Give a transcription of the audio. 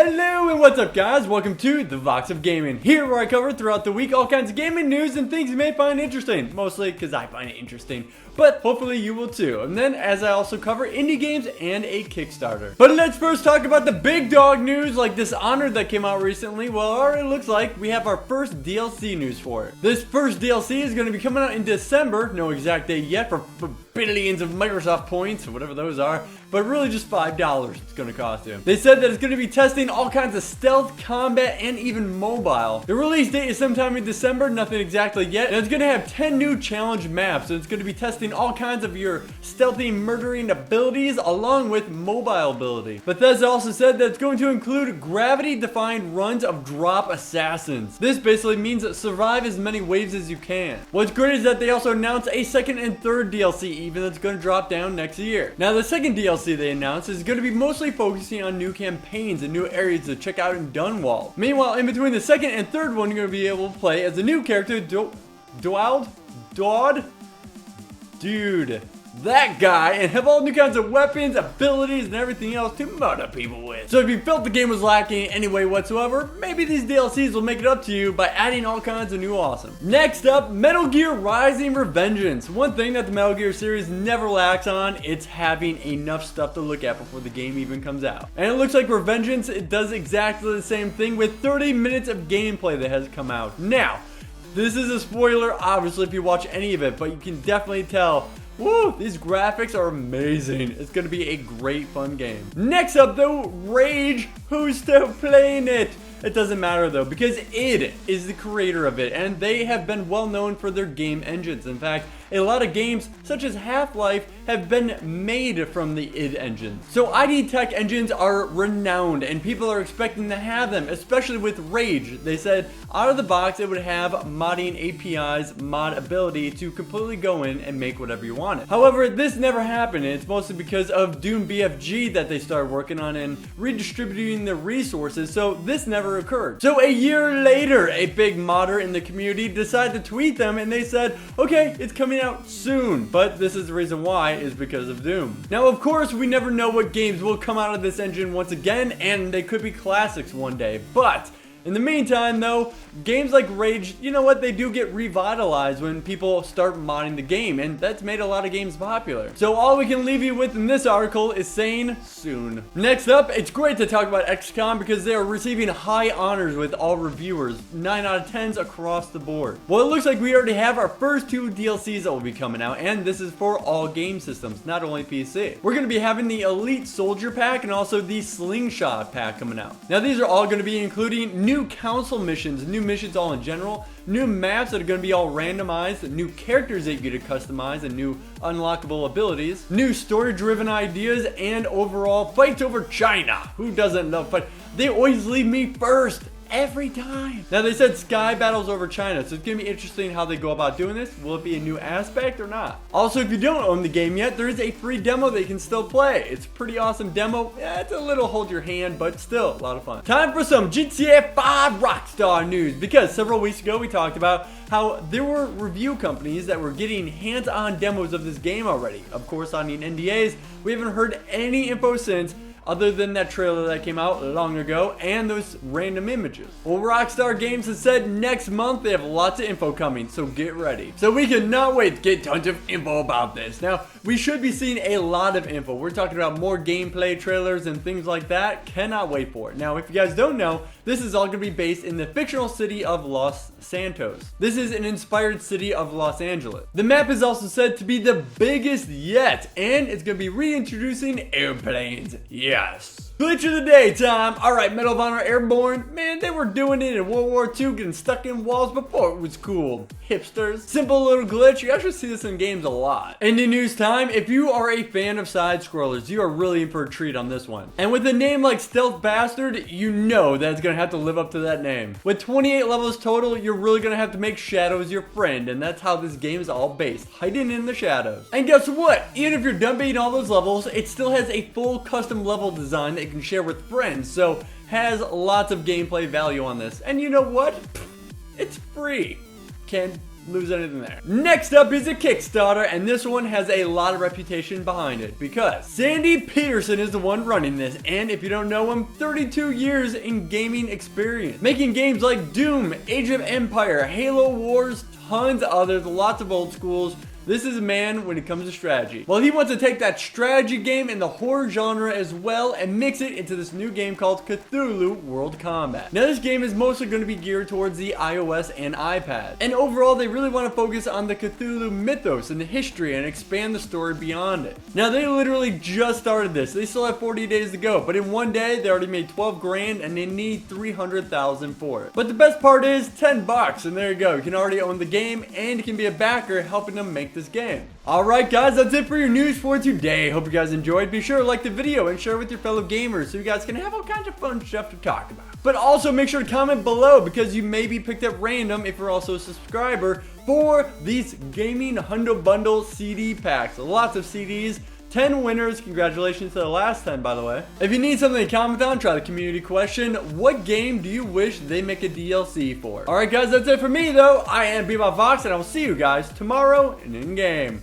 Hello and what's up guys, welcome to the Vox of Gaming, here where I cover throughout the week all kinds of gaming news and things you may find interesting, mostly because I find it interesting, but hopefully you will too. And then as I also cover indie games and a Kickstarter. But let's first talk about the big dog news like Dishonored that came out recently. Well, it looks like we have our first DLC news for it. This first DLC is going to be coming out in December, no exact date yet, for billions of Microsoft points, whatever those are, but really just $5 it's going to cost you. They said that it's going to be testing all kinds of stealth, combat, and even mobile. The release date is sometime in December, nothing exactly yet, and it's going to have 10 new challenge maps, so it's going to be testing all kinds of your stealthy, murdering abilities along with mobile ability. Bethesda also said that it's going to include gravity-defined runs of drop assassins. This basically means that survive as many waves as you can. What's great is that they also announced a second and third DLC even that's going to drop down next year. Now the second DLC they announced is going to be mostly focusing on new campaigns and new areas to check out in Dunwall. Meanwhile, in between the second and third one, you're going to be able to play as a new character, Dude, that guy, and have all new kinds of weapons, abilities, and everything else to murder people with. So if you felt the game was lacking in any way whatsoever, maybe these DLCs will make it up to you by adding all kinds of new awesome. Next up, Metal Gear Rising: Revengeance. One thing that the Metal Gear series never lacks on, it's having enough stuff to look at before the game even comes out. And it looks like Revengeance, it does exactly the same thing with 30 minutes of gameplay that has come out. Now, this is a spoiler, obviously, if you watch any of it, but you can definitely tell, woo, these graphics are amazing. It's going to be a great fun game. Next up though, Rage. Who's still playing it? It doesn't matter though, because id is the creator of it, and they have been well known for their game engines. In fact, a lot of games such as Half-Life have been made from the id engine. So ID Tech engines are renowned and people are expecting to have them, especially with Rage. They said out of the box it would have modding APIs, mod ability to completely go in and make whatever you wanted. However, this never happened, and it's mostly because of Doom BFG that they started working on and redistributing the resources, so this never occurred. So a year later, a big modder in the community decided to tweet them and they said, okay, it's coming out soon, but this is the reason why, is because of Doom. Now of course we never know what games will come out of this engine once again, and they could be classics one day, but in the meantime though, games like Rage, you know what, they do get revitalized when people start modding the game, and that's made a lot of games popular. So all we can leave you with in this article is saying soon. Next up, it's great to talk about XCOM because they are receiving high honors with all reviewers, 9 out of 10s across the board. Well, it looks like we already have our first 2 DLCs that will be coming out, and this is for all game systems, not only PC. We're going to be having the Elite Soldier Pack and also the Slingshot Pack coming out. Now these are all going to be including new council missions, new missions all in general, new maps that are going to be all randomized, new characters that you get to customize, and new unlockable abilities, new story-driven ideas, and overall fights over China. Who doesn't love fight? They always leave me first. Every time. Now they said sky battles over China, so it's gonna be interesting how they go about doing this. Will it be a new aspect or not? Also, if you don't own the game yet, there is a free demo that you can still play. It's a pretty awesome demo. Yeah, it's a little hold your hand, but still a lot of fun. Time for some GTA 5 Rockstar news, because several weeks ago we talked about how there were review companies that were getting hands-on demos of this game already. Of course, signing NDAs, we haven't heard any info since, other than that trailer that came out long ago and those random images. Well, Rockstar Games has said next month they have lots of info coming, so get ready. So we cannot wait to get tons of info about this. Now, we should be seeing a lot of info. We're talking about more gameplay trailers and things like that. Cannot wait for it. Now, if you guys don't know, this is all going to be based in the fictional city of Los Santos. This is an inspired city of Los Angeles. The map is also said to be the biggest yet, and it's going to be reintroducing airplanes. Yes. Glitch of the day time. Alright, Medal of Honor Airborne. Man, they were doing it in World War II, getting stuck in walls before it was cool. Hipsters. Simple little glitch. You actually see this in games a lot. Indie news time. If you are a fan of side scrollers, you are really in for a treat on this one. And with a name like Stealth Bastard, you know that it's going to have to live up to that name. With 28 levels total, you're really going to have to make shadows your friend, and that's how this game is all based. Hiding in the shadows. And guess what? Even if you're done beating all those levels, it still has a full custom level design that you can share with friends, so has lots of gameplay value on this. And you know what? It's free. Can lose anything there. Next up is a Kickstarter, and this one has a lot of reputation behind it because Sandy Peterson is the one running this, and if you don't know him, 32 years in gaming experience, making games like Doom, Age of Empire, Halo Wars, tons of others, lots of old schools. This is a man when it comes to strategy. Well, he wants to take that strategy game in the horror genre as well and mix it into this new game called Cthulhu World Combat. Now, this game is mostly going to be geared towards the iOS and iPad. And overall, they really want to focus on the Cthulhu mythos and the history and expand the story beyond it. Now, they literally just started this. They still have 40 days to go, but in one day, they already made 12 grand and they need 300,000 for it. But the best part is 10 bucks, and there you go. You can already own the game and you can be a backer helping them make this game. Alright guys, that's it for your news for today. Hope you guys enjoyed. Be sure to like the video and share it with your fellow gamers so you guys can have all kinds of fun stuff to talk about. But also make sure to comment below because you may be picked at random if you're also a subscriber for these Gaming Hundo Bundle CD packs. Lots of CDs. 10 winners. Congratulations to the last 10, by the way. If you need something to comment on, try the community question. What game do you wish they make a DLC for? Alright guys, that's it for me though. I am Bebop Fox and I will see you guys tomorrow in game.